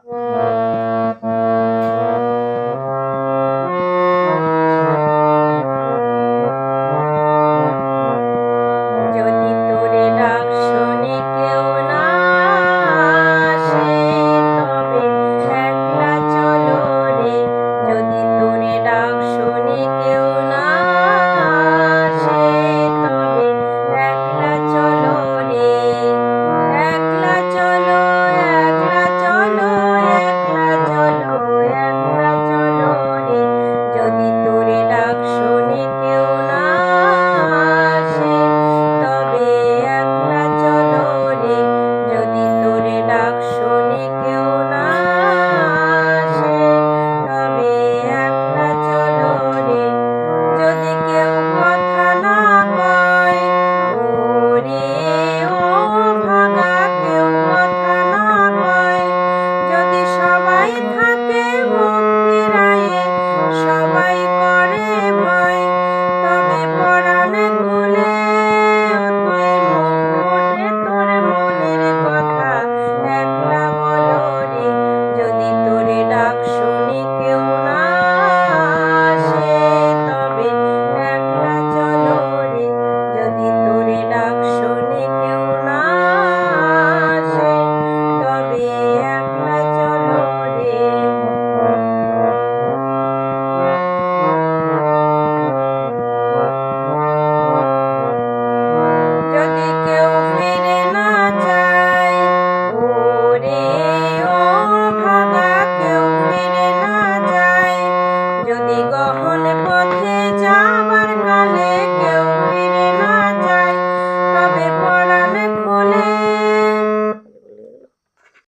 যদি তোরে ডাক শুনে কেউ না আসে, তবে একলা চলো রে। যদি তোরে ডাক শুনে কেউ না আসে, তবে একলা চলো রে। একলা চলো, একলা চলো, একলা চলো, একলা চলো রে। যদি তোরে ডাক শুনে কেউ না আসে, তবে একলা চলো রে। যদি তোরে ডাক শুনে কেউ